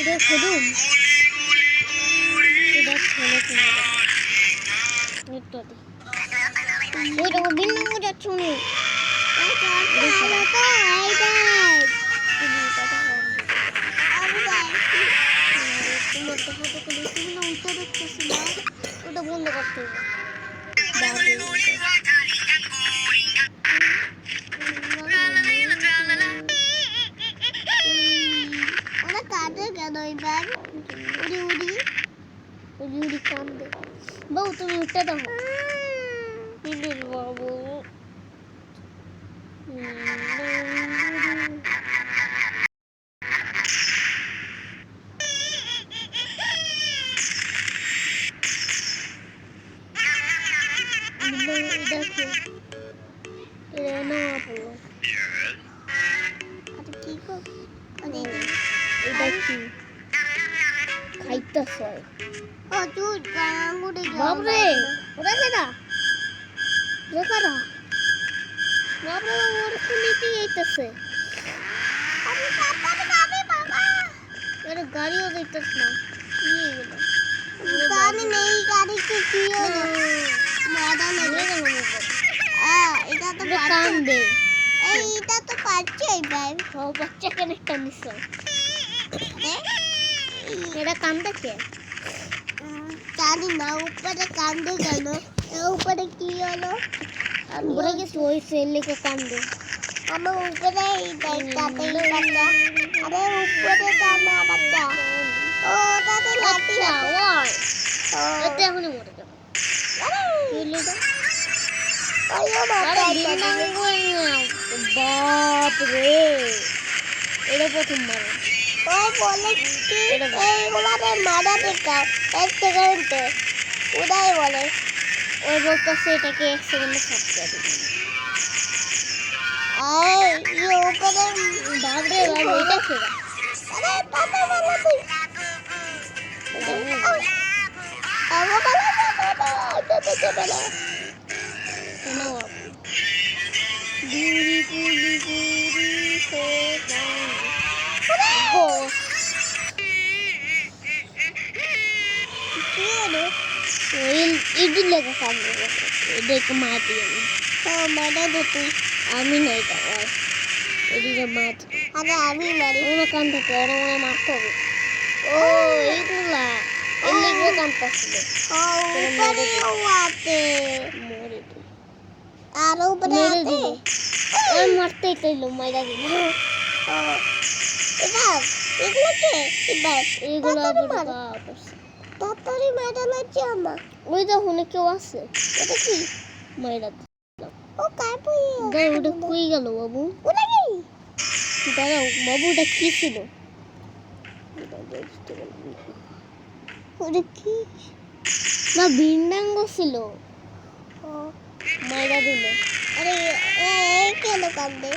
রেখে দিন এটা খেলে ওই দেখো বিন্দাঙ্গ যাচ্ছে উনি ওটা বন্ধ করতে হবে ওরা কাঁদে কেন এবার উড়ি উড়ি উড়ি উড়ি কাঁদে বাবু তুমি উঠে দেখো বাবু দেখো খাইতেছে বাবরে ওরা কেডা রেখারা বাবরে ওর খুলিতে যাইতেছে গাড়িও যাইতেছে না গাড়ি নেই গাড়িতে কি হলো মাথা লেগে গেল এটা তো কান্দে এইটা তো পাচ্ছে ভাই ও বাচ্চা কেন কান্দিস এটা কান্দে কে জানি না উপরে কান্দে কেন উপরে কি হলো উপরে কিছু হয়েছে লেগে কান্দে আমার উপরে তাতে বাচ্চা আরে উপরে কান্দা বাচ্চা ও তাতে লাঠি ওর এতে এখনই মরে যাবে বাপ রে এটা প্রথমবার ওই বলে কি এইগুলাতে মারা দেখাও 1 সেকেন্ডে ওটাই বলে ওই বলতেছে এটাকে 1 সেকেন্ডে থাকতে হবে উপরে বাবরে বাবু এটা খেলা আরে পাপা বাবা তুই আমি নাই আরে আমি মারি কান থেকে ওরা মনে মারতে হবে ও এইগুলা এগুলো কানতেছিল আর উপরে আছে ওই মারতেই তৈলো মাইরা দিল এবার এগুলো কে এবার এগুলো তাড়াতাড়ি মাইরা লাগছে আমার ওই দেখো না কেউ আছে এটা কি মাইরা ও কার বই ওটা কই গেল বাবু ওটা কি দাঁড়াও বাবু এটা কি ছিল ওটা কি না বিন্দাঙ্গ ছিল মাইরা দিল আরে এই কেন কাঁদে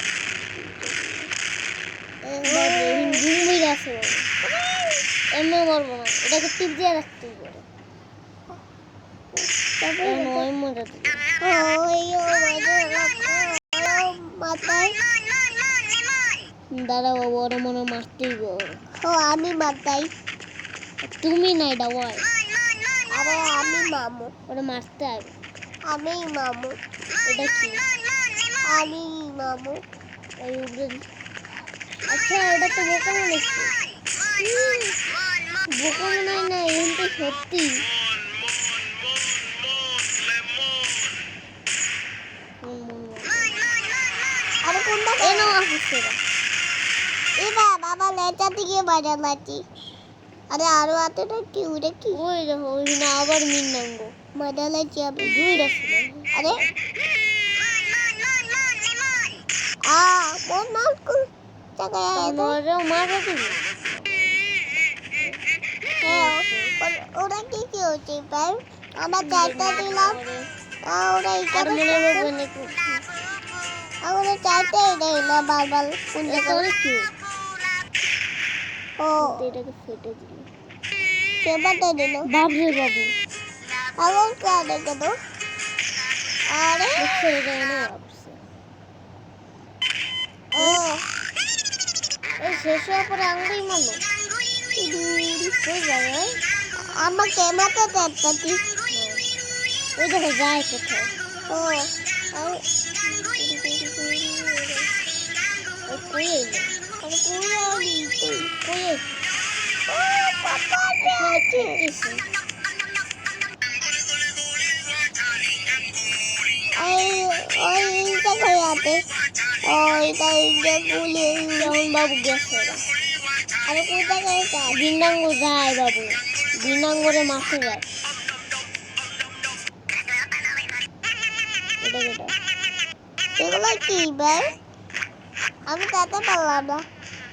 ঘুমিয়ে গেছে এমনি মারবো না এটাকে টিপ দিয়ে রাখতে হবে দাদা বাবু ওরা মনে মারতেই গো আমি মারতাই তুমি না এটা ওই আরে আমি মামু ওরা মারতে হবে আমি মামু এটা কি আমি মামু ওই আচ্ছা এটা তো বোকা মনে হচ্ছে বোকা মনে হয় না এখন তো সত্যি আরে কোনটা কেন আসছে এবার বাবা লেটা দিকে বাজা লাচি আরে আরো আতেটা কি উড়ে কি ওই দেখো ওই না আবার মিন্নাঙ্গ বাজা লাচি আমি দুই রাখছি আরে মন মাল কো টাকা মারে মারে দিবি হ্যাঁ ওরা কি কি হচ্ছে ভাই আমরা চারটা দিলাম ওরা এটা মনে হবে নাকি আমরা চারটা দিলাম বারবার কোন জায়গায় কি ও এটাকে ফেটে দিল কেবাতে দিল বাবরে বাবু আবার কাটে কেন আরে ছেড়ে দেয় না ও এই শেষ হওয়ার পরে আঙুলেই মারলো আমাকে মাথাতে একটা টিপ ওই দেখো যায় কোথাও ও আর কই এলো আমি কই আনি তুই কই ও পাপা আছে ওইটা কই আছে ওইটা গুলি যেমন বাবু গেছে আর কোথা গেছে বিনাঙ্গ যায় বাবু বিনাঙ্গরে মাঠে যায় এগুলো কি ভাই আমি তাতে পারলাম না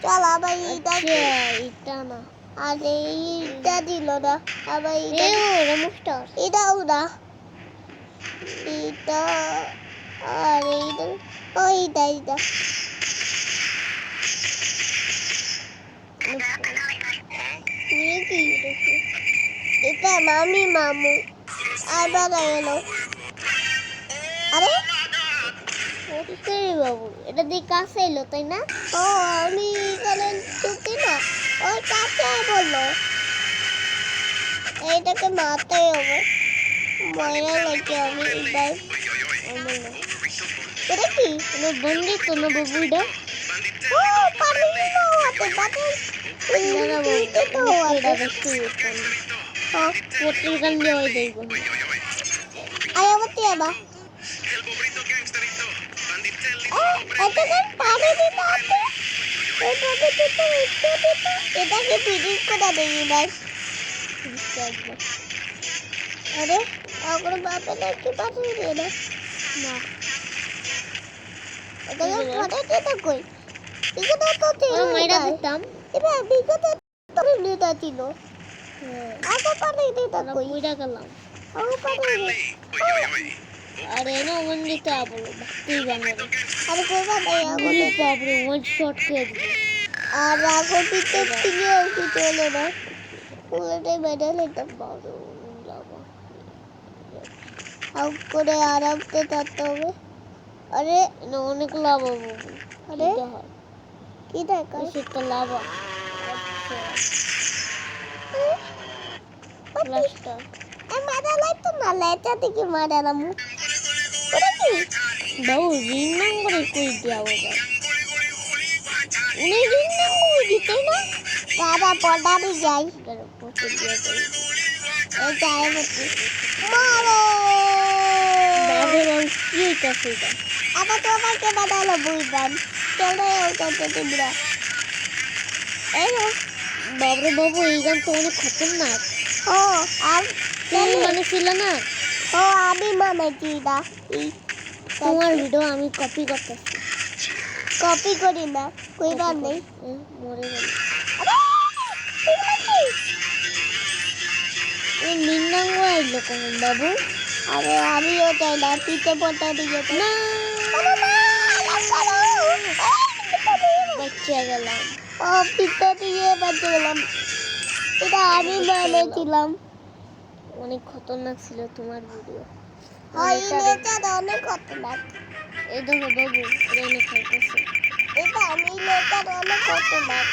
চল আবার এটা না আর এইটা দিল না আবার এটাও না এটা আর এইটা এটা মামি মামু আবার এলো আরে বাবু এটা দিয়ে কাছে এলো তাই না ও আমি এখানে ঢুকি না ওই কাছে বললো এইটাকে মারতেই হবে ময়রা লাগে আমি এবার এটা কি বন্দি তো না বাবু এটা ও পানি না হাতে বাতে না বাবু এটা দেখতে হ্যাঁ পোটল গান দিয়ে ওই দেব আয়াবতি আবা এটা কেন পানি দিতে আছে এটাকে ফিনিশ করে দেই ভাই আরে আগর বাপে নাকি পাঠিয়ে দিয়ে না এটাকে ফটাতে তো কই বিগত তো ছিল মাইরা দিতাম এবার বিগত তো নিতে ছিল আগে পাঠিয়ে দিতে কই কইরা গেলাম আগে পাঠিয়ে अरे ना वन लिखा बोलो भक्ति गाने अरे कोई बात नहीं आगो तो बाबरे वन शॉट कर दिए और आगो भी तो पिने और की चले ना पूरे टाइम बैठे लेते बाबरे लावा अब कोरे आराम से जाते होंगे अरे ना उन्हें लावा वो अरे किधर का इसे तो लावा प्लास्टर मारा लाइट तो ना लेता थी कि मारा ना मुँह बाबू रिंग नंबर कोई दिया होगा उन्हें रिंग नंबर जीते ना कारा पौधा भी जाए पोते दिया कोई ए जाए मत मारो बाबू रंग ये कैसे था अब तो मैं के बता लो बुई बन चल रहे हो तो बुरा ए लो बाबू ये गन तो उन्हें खतरनाक ओ अब তুমি মানে ছিল না ও আমি মানে চিদা তোমার ভিডিও আমি কপি করতেছি কপি করি না কইবার নেই মরে গেল এই নিন্নাঙ্গ আইলো কোন বাবু আরে আমিও চাই না পিছে পড়তে দিকে না বাচ্চা গেলাম ও পিছে দিয়ে বাচ্চা গেলাম এটা আমি বানাইছিলাম অনেক খতরনাক ছিল তোমার ভিডিও হয় এটা অনেক খতরনাক এই দেখো বাবু এটা অনেক খাইতেছে এটা আমি এটা অনেক খতরনাক